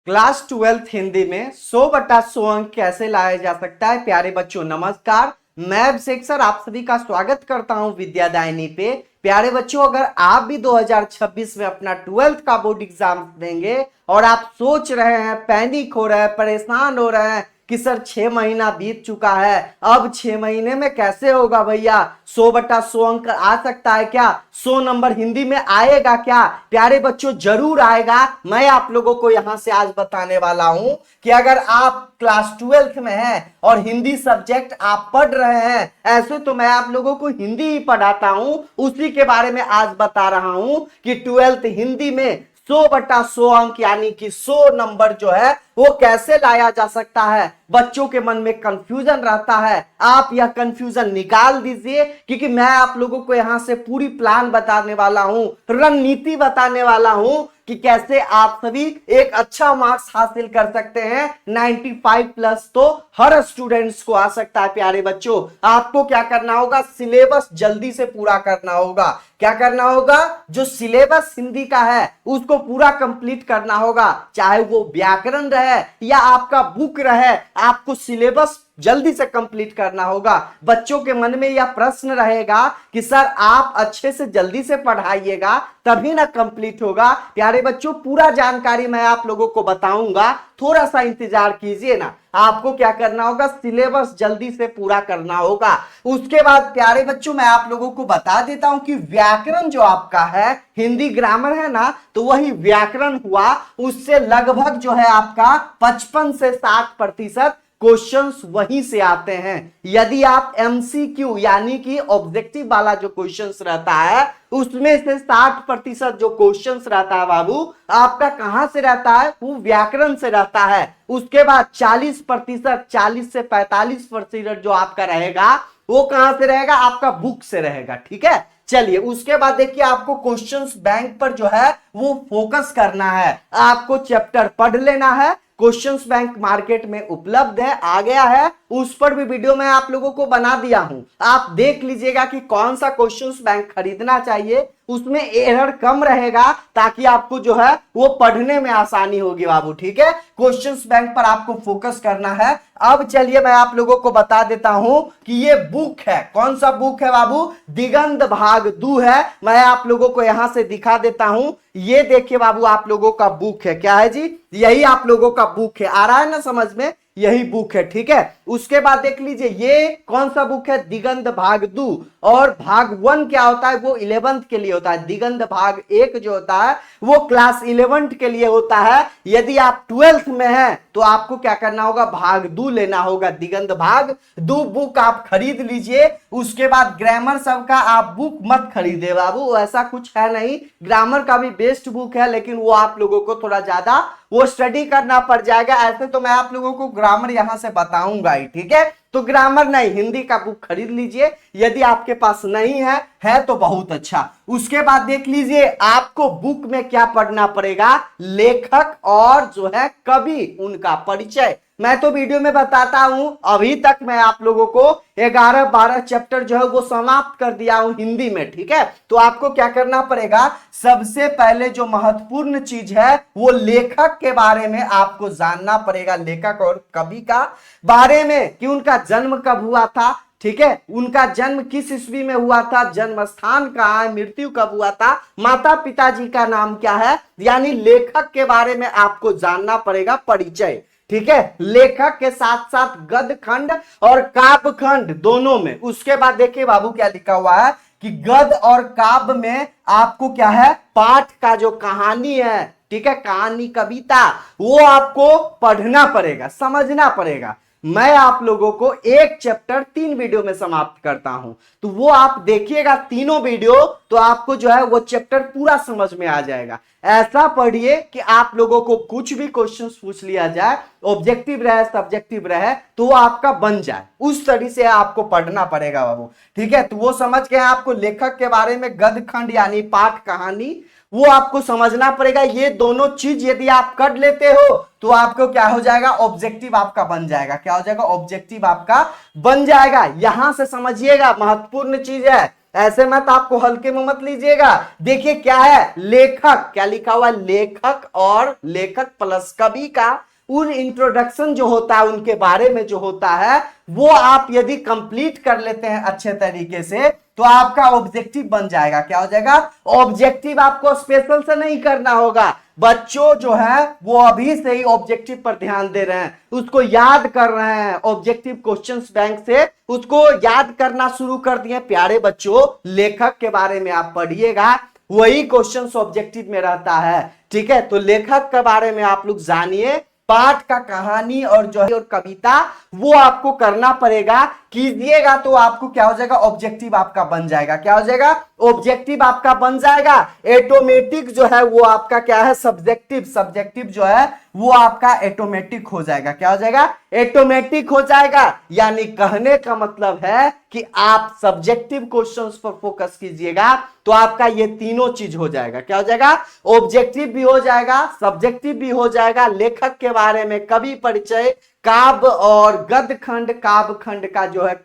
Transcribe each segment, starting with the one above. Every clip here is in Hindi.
क्लास 12th हिंदी में 100/100 अंक कैसे लाया जा सकता है। प्यारे बच्चों नमस्कार, मैं अभिषेक सर आप सभी का स्वागत करता हूं विद्यादायनी पे। प्यारे बच्चों, अगर आप भी 2026 में अपना 12th का बोर्ड एग्जाम देंगे और आप सोच रहे हैं, पैनिक हो रहे हैं, परेशान हो रहे हैं कि सर 6 महीना बीत चुका है, अब 6 महीने में कैसे होगा भैया, 100/100 अंक आ सकता है क्या, 100 नंबर हिंदी में आएगा क्या। प्यारे बच्चों जरूर आएगा। मैं आप लोगों को यहां से आज बताने वाला हूं कि अगर आप क्लास 12th में हैं और हिंदी सब्जेक्ट आप पढ़ रहे हैं, ऐसे तो मैं आप लोगों को हिंदी ही पढ़ाता हूं, उसी के बारे में आज बता रहा हूं कि 12th हिंदी में 100/100 अंक यानी कि 100 नंबर जो है वो कैसे लाया जा सकता है। बच्चों के मन में कंफ्यूजन रहता है, आप यह कंफ्यूजन निकाल दीजिए, क्योंकि मैं आप लोगों को यहां से पूरी प्लान बताने वाला हूं, रणनीति बताने वाला हूं कि कैसे आप सभी एक अच्छा मार्क्स हासिल कर सकते हैं। 95+ तो हर स्टूडेंट्स को आ सकता है। प्यारे बच्चों, आपको क्या करना होगा, सिलेबस जल्दी से पूरा करना होगा। क्या करना होगा, जो सिलेबस हिंदी का है उसको पूरा कंप्लीट करना होगा, चाहे वो व्याकरण रहे या आपका बुक रहे, आपको सिलेबस जल्दी से कंप्लीट करना होगा। बच्चों के मन में यह प्रश्न रहेगा कि सर आप अच्छे से जल्दी से पढ़ाइएगा तभी ना कंप्लीट होगा। प्यारे बच्चों, पूरा जानकारी मैं आप लोगों को बताऊंगा, थोड़ा सा इंतजार कीजिए ना। आपको क्या करना होगा, सिलेबस जल्दी से पूरा करना होगा। उसके बाद प्यारे बच्चों मैं आप लोगों को बता देता हूं कि व्याकरण जो आपका है, हिंदी ग्रामर है ना, तो वही व्याकरण हुआ, उससे लगभग जो है आपका 55 से 60% क्वेश्चंस वहीं से आते हैं। यदि आप एमसीक्यू यानी कि ऑब्जेक्टिव वाला जो क्वेश्चंस रहता है उसमें से 60% जो क्वेश्चंस रहता है बाबू, आपका कहां से रहता है, वो व्याकरण से रहता है। उसके बाद 40%, 40 से 45% जो आपका रहेगा वो कहां से रहेगा, आपका बुक से रहेगा। ठीक है, चलिए उसके बाद देखिए, आपको क्वेश्चंस बैंक पर जो है वो फोकस करना है। आपको चैप्टर पढ़ लेना है। क्वेश्चंस बैंक मार्केट में उपलब्ध है, आ गया है, उस पर भी वीडियो मैं आप लोगों को बना दिया हूं, आप देख लीजिएगा कि कौन सा क्वेश्चंस बैंक खरीदना चाहिए, उसमें एरर कम रहेगा ताकि आपको जो है वो पढ़ने में आसानी होगी बाबू। ठीक है, क्वेश्चंस बैंक पर आपको फोकस करना है। अब चलिए मैं आप लोगों को बता देता हूं कि ये बुक है, कौन सा बुक है बाबू, दिगंत भाग 2 है। मैं आप लोगों को यहां से दिखा देता हूं, ये देखिए बाबू आप लोगों का बुक है, क्या है जी, यही आप लोगों का बुक है, आ रहा है ना समझ में, यही बुक है। ठीक है, उसके बाद देख लीजिए ये कौन सा बुक है, दिगंत भाग 2, और भाग 1 क्या होता है, वो 11th के लिए होता है। दिगंत भाग 1 जो होता है वो क्लास 11th के लिए होता है। यदि आप 12th में हैं तो आपको क्या करना होगा, भाग 2 लेना होगा, दिगंत भाग 2 बुक आप खरीद लीजिए। उसके बाद ग्रामर सबका आप बुक मत खरीदे बाबू, ऐसा कुछ है नहीं, ग्रामर का भी बेस्ट बुक है, लेकिन वो आप लोगों को थोड़ा ज्यादा वो स्टडी करना पड़ जाएगा। ऐसे तो मैं आप लोगों को ग्रामर यहां से बताऊंगा ही। ठीक है, तो ग्रामर नहीं, हिंदी का बुक खरीद लीजिए। यदि आपके पास नहीं है तो बहुत अच्छा। उसके बाद देख लीजिए आपको बुक में क्या पढ़ना पड़ेगा, लेखक और जो है कवि, उनका परिचय। मैं तो वीडियो में बताता हूं, अभी तक मैं आप लोगों को 11-12 चैप्टर जो है वो समाप्त कर दिया हूं हिंदी में। ठीक है, तो आपको क्या करना पड़ेगा, सबसे पहले जो महत्वपूर्ण चीज है वो लेखक के बारे में आपको जानना पड़ेगा, लेखक और कवि का बारे में, कि उनका जन्म कब हुआ था। ठीक है, उनका जन्म किस ईस्वी में हुआ था, जन्म स्थान कहां है, मृत्यु कब हुआ था, माता पिताजी का नाम क्या है, यानी लेखक के बारे में आपको जानना पड़ेगा, परिचय। ठीक है, लेखक के साथ साथ गद्य खंड और काव्य खंड दोनों में। उसके बाद देखिए बाबू क्या लिखा हुआ है कि गद्य और काव्य में आपको क्या है, पाठ का जो कहानी है, ठीक है, कहानी कविता, वो आपको पढ़ना पड़ेगा, समझना पड़ेगा। मैं आप लोगों को एक चैप्टर 3 वीडियो में समाप्त करता हूं, तो वो आप देखिएगा तीनों वीडियो, तो आपको जो है वो चैप्टर पूरा समझ में आ जाएगा। ऐसा पढ़िए कि आप लोगों को कुछ भी क्वेश्चंस पूछ लिया जाए, ऑब्जेक्टिव रहे सब्जेक्टिव रहे, तो वो आपका बन जाए, उस तरीके से आपको पढ़ना पड़ेगा बाबू। ठीक है, तो वो समझ गए, आपको लेखक के बारे में गद्य खंड यानी पाठ कहानी वो आपको समझना पड़ेगा। ये दोनों चीज यदि आप कर लेते हो तो आपको क्या हो जाएगा, ऑब्जेक्टिव आपका बन जाएगा। क्या हो जाएगा, ऑब्जेक्टिव आपका बन जाएगा। यहां से समझिएगा महत्वपूर्ण चीज है, ऐसे मत आपको हल्के में मत लीजिएगा। देखिए क्या है, लेखक, क्या लिखा हुआ, लेखक और लेखक प्लस कवि का उन इंट्रोडक्शन जो होता है उनके बारे में जो होता है वो आप यदि कंप्लीट कर लेते हैं अच्छे तरीके से तो आपका ऑब्जेक्टिव बन जाएगा। क्या हो जाएगा, ऑब्जेक्टिव। आपको स्पेशल से नहीं करना होगा, बच्चों जो है वो अभी से ही ऑब्जेक्टिव पर ध्यान दे रहे हैं, उसको याद कर रहे हैं, ऑब्जेक्टिव क्वेश्चंस बैंक से उसको याद करना शुरू कर दिए। प्यारे बच्चों, लेखक के बारे में आप पढ़िएगा, वही क्वेश्चंस ऑब्जेक्टिव में रहता है। ठीक है, तो लेखक के बारे में आप लोग जानिए, पाठ का कहानी और जो है और कविता वो आपको करना पड़ेगा, कीजिएगा तो आपको क्या हो जाएगा, ऑब्जेक्टिव आपका बन जाएगा। क्या हो जाएगा, ऑब्जेक्टिव आपका बन जाएगा। ऑटोमेटिक जो है वो आपका क्या है, सब्जेक्टिव, सब्जेक्टिव जो है वो आपका ऑटोमेटिक हो जाएगा। क्या हो जाएगा, ऑटोमेटिक हो जाएगा। यानी कहने का मतलब है कि आप सब्जेक्टिव क्वेश्चंस पर फोकस कीजिएगा तो आपका ये तीनों चीज हो जाएगा। क्या हो जाएगा, ऑब्जेक्टिव भी हो जाएगा, सब्जेक्टिव भी हो जाएगा, लेखक के बारे में कवि परिचय, काव्य और गद्य खंड, काव्य खंड का जो है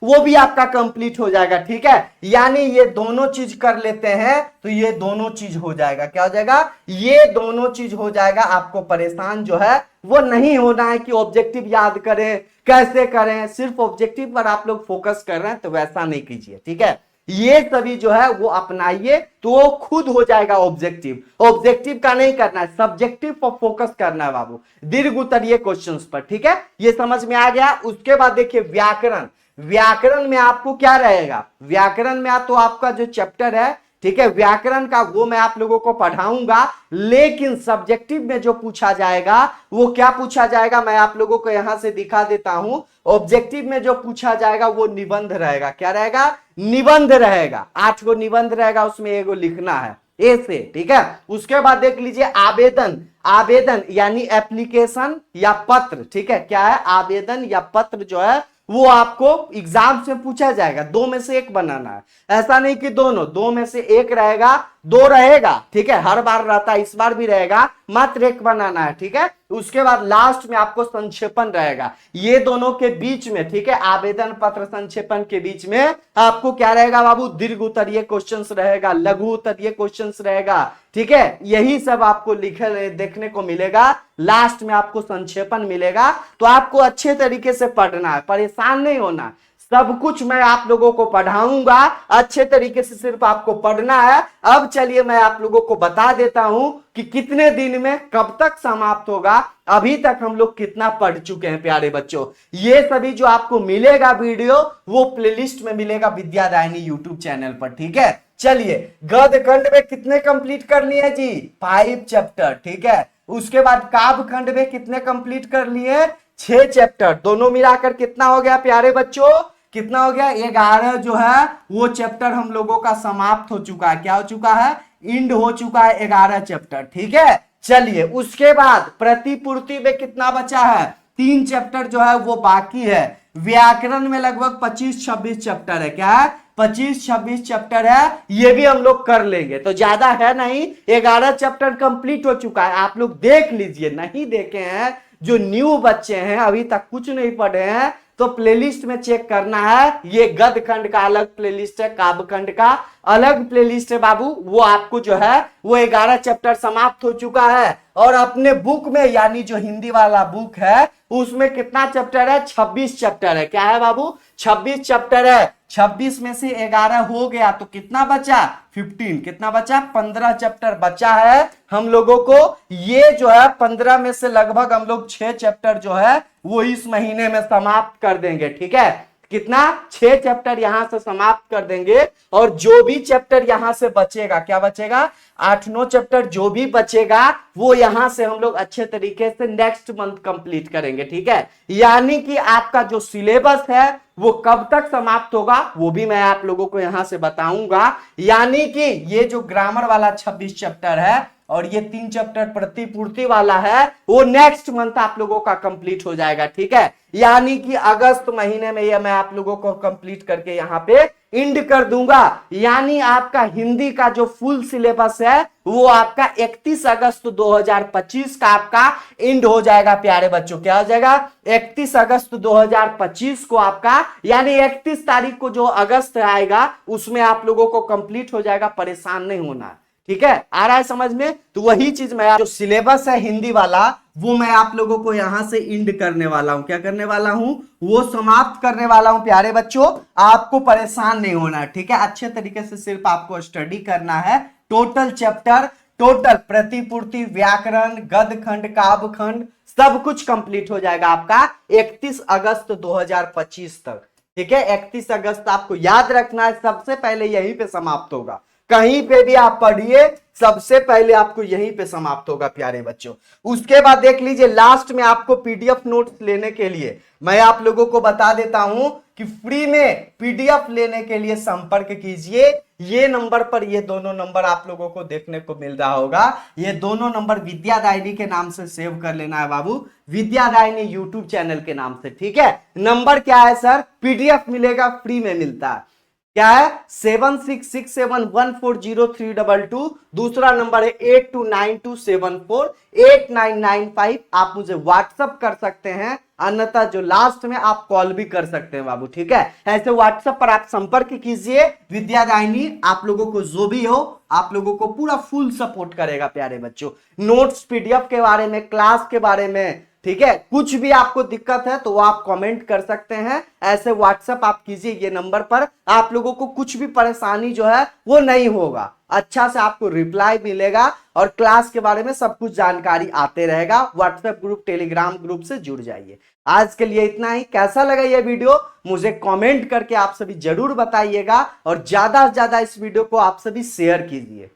वो भी आपका कंप्लीट हो जाएगा। ठीक है, यानी ये दोनों चीज कर लेते हैं तो ये दोनों चीज हो जाएगा। क्या हो जाएगा, ये दोनों चीज हो जाएगा। आपको परेशान जो है वो नहीं होना है कि ऑब्जेक्टिव याद करें, कैसे करें, सिर्फ ऑब्जेक्टिव पर आप लोग फोकस कर रहे हैं तो वैसा नहीं कीजिए। ठीक है, ये सभी जो है वो अपनाइए तो वो खुद हो जाएगा ऑब्जेक्टिव। ऑब्जेक्टिव का नहीं करना है, सब्जेक्टिव पर फोकस करना है बाबू, दीर्घ उत्तरीय क्वेश्चंस पर। ठीक है, ये समझ में आ गया। उसके बाद देखिए व्याकरण, व्याकरण में आपको क्या रहेगा, व्याकरण में तो आपका जो चैप्टर है, ठीक है, व्याकरण का वो मैं आप लोगों को पढ़ाऊंगा, लेकिन सब्जेक्टिव में जो पूछा जाएगा वो क्या पूछा जाएगा मैं आप लोगों को यहां से दिखा देता हूं। ऑब्जेक्टिव में जो पूछा जाएगा वो निबंध रहेगा। क्या रहेगा, निबंध रहेगा। 8 गो निबंध रहेगा, उसमें एगो लिखना है ए से। ठीक है, उसके बाद देख लीजिए आवेदन, आवेदन यानी एप्लीकेशन या पत्र। ठीक है, क्या है, आवेदन या पत्र जो है वो आपको एग्जाम से पूछा जाएगा, 2 में से 1 बनाना है। ऐसा नहीं कि दोनों, 2 में से 1 रहेगा, 2 रहेगा। ठीक है, हर बार रहता है, इस बार भी रहेगा, मात्र 1 बनाना है। ठीक है, उसके बाद लास्ट में आपको संक्षेपण रहेगा, ये दोनों के बीच में। ठीक है, आवेदन पत्र संक्षेपण के बीच में आपको क्या रहेगा बाबू, दीर्घ उत्तरीय क्वेश्चंस रहेगा, लघु उत्तरीय क्वेश्चंस रहेगा। ठीक है, यही सब आपको लिखे देखने को मिलेगा, लास्ट में आपको संक्षेपण मिलेगा। तो आपको अच्छे तरीके से पढ़ना है, परेशान नहीं होना, सब कुछ मैं आप लोगों को पढ़ाऊंगा अच्छे तरीके से, सिर्फ आपको पढ़ना है। अब चलिए मैं आप लोगों को बता देता हूं कि कितने दिन में कब तक समाप्त होगा। अभी तक हम लोग कितना पढ़ चुके हैं प्यारे बच्चों। ये सभी जो आपको मिलेगा वीडियो वो प्लेलिस्ट में मिलेगा विद्यादायनी यूट्यूब चैनल पर। ठीक है, चलिए गद्य खंड में कितने कंप्लीट कर लिए जी, 5 चैप्टर। ठीक है, उसके बाद काव्य खंड में कितने कंप्लीट कर लिए, 6 चैप्टर। दोनों मिलाकर कितना हो गया प्यारे बच्चों, कितना हो गया, 11 जो है वो चैप्टर हम लोगों का समाप्त हो चुका है। क्या हो चुका है, इंड हो चुका है 11 चैप्टर। ठीक है, चलिए उसके बाद प्रतिपूर्ति में कितना बचा है, 3 चैप्टर जो है वो बाकी है। व्याकरण में लगभग 25-26 चैप्टर है। क्या है, 25-26 चैप्टर है, ये भी हम लोग कर लेंगे, तो ज्यादा है नहीं, 11 चैप्टर कंप्लीट हो चुका है। आप लोग देख लीजिए, नहीं देखे हैं जो न्यू बच्चे हैं अभी तक कुछ नहीं पढ़े हैं तो प्लेलिस्ट में चेक करना है। ये गद्य खंड का अलग प्लेलिस्ट है, काव्य खंड का अलग प्लेलिस्ट है बाबू। वो आपको जो है वो 11 चैप्टर समाप्त हो चुका है। और अपने बुक में यानी जो हिंदी वाला बुक है उसमें कितना चैप्टर है, 26 चैप्टर है। क्या है बाबू, 26 चैप्टर है। 26 में से 11 हो गया तो कितना बचा, 15। कितना बचा, 15 चैप्टर बचा है हम लोगों को। ये जो है 15 में से लगभग हम लोग 6 चैप्टर जो है वो इस महीने में समाप्त कर देंगे। ठीक है, कितना, 6 चैप्टर यहां से समाप्त कर देंगे। और जो भी चैप्टर यहां से बचेगा, क्या बचेगा, 8-9 चैप्टर जो भी बचेगा वो यहां से हम लोग अच्छे तरीके से नेक्स्ट मंथ कंप्लीट करेंगे। ठीक है, यानी कि आपका जो सिलेबस है वो कब तक समाप्त होगा वो भी मैं आप लोगों को यहां से बताऊंगा। यानी कि ये जो ग्रामर वाला 26 चैप्टर है और ये 3 चैप्टर प्रतिपूर्ति वाला है वो नेक्स्ट मंथ आप लोगों का कंप्लीट हो जाएगा। ठीक है, यानी कि अगस्त महीने में ये मैं आप लोगों को कंप्लीट करके यहां पे इंड कर दूंगा। यानी आपका हिंदी का जो फुल सिलेबस है वो आपका 31 अगस्त 2025 का आपका इंड हो जाएगा प्यारे बच्चों। क्या हो जाएगा? 31 अगस्त 2025 को आपका, यानी 31 तारीख को जो अगस्त आएगा उसमें आप लोगों को कंप्लीट हो जाएगा, परेशान नहीं होना। ठीक है, आ रहा है समझ में? तो वही चीज मैं जो सिलेबस है हिंदी वाला वो मैं आप लोगों को यहां से इंड करने वाला हूं। क्या करने वाला हूं? वो समाप्त करने वाला हूं प्यारे बच्चों। आपको परेशान नहीं होना। ठीक है, अच्छे तरीके से सिर्फ आपको स्टडी करना है। टोटल चैप्टर, टोटल प्रतिपूर्ति, व्याकरण, गद्य खंड, काव्य खंड सब कुछ कंप्लीट हो जाएगा आपका 31 अगस्त 2025 तक। ठीक है, 31 अगस्त आपको याद रखना है, सबसे पहले यहीं पे समाप्त होगा। कहीं पे भी आप पढ़िए सबसे पहले आपको यहीं पे समाप्त होगा प्यारे बच्चों। उसके बाद देख लीजिए लास्ट में आपको पीडीएफ नोट्स लेने के लिए मैं आप लोगों को बता देता हूं कि फ्री में पीडीएफ लेने के लिए संपर्क कीजिए। ये नंबर पर, ये दोनों नंबर आप लोगों को देखने को मिल रहा होगा। ये दोनों नंबर विद्यादायिनी के नाम से सेव कर लेना है बाबू, विद्यादायिनी यूट्यूब चैनल के नाम से। ठीक है, नंबर क्या है सर? पीडीएफ मिलेगा, फ्री में मिलता है। क्या है? 7667140322। दूसरा नंबर है 8292748995। आप मुझे व्हाट्सअप कर सकते हैं, अन्यथा जो लास्ट में आप कॉल भी कर सकते हैं बाबू। ठीक है, ऐसे व्हाट्सएप पर आप संपर्क कीजिए। विद्यादायिनी आप लोगों को जो भी हो आप लोगों को पूरा फुल सपोर्ट करेगा प्यारे बच्चों। नोट्स, पीडीएफ के बारे में, क्लास के बारे में, ठीक है, कुछ भी आपको दिक्कत है तो आप कमेंट कर सकते हैं। ऐसे व्हाट्सएप आप कीजिए ये नंबर पर, आप लोगों को कुछ भी परेशानी जो है वो नहीं होगा, अच्छा से आपको रिप्लाई मिलेगा और क्लास के बारे में सब कुछ जानकारी आते रहेगा। व्हाट्सएप ग्रुप, टेलीग्राम ग्रुप से जुड़ जाइए। आज के लिए इतना ही। कैसा लगा ये वीडियो मुझे कमेंट करके आप सभी जरूर बताइएगा और ज्यादा से ज्यादा इस वीडियो को आप सभी शेयर कीजिए।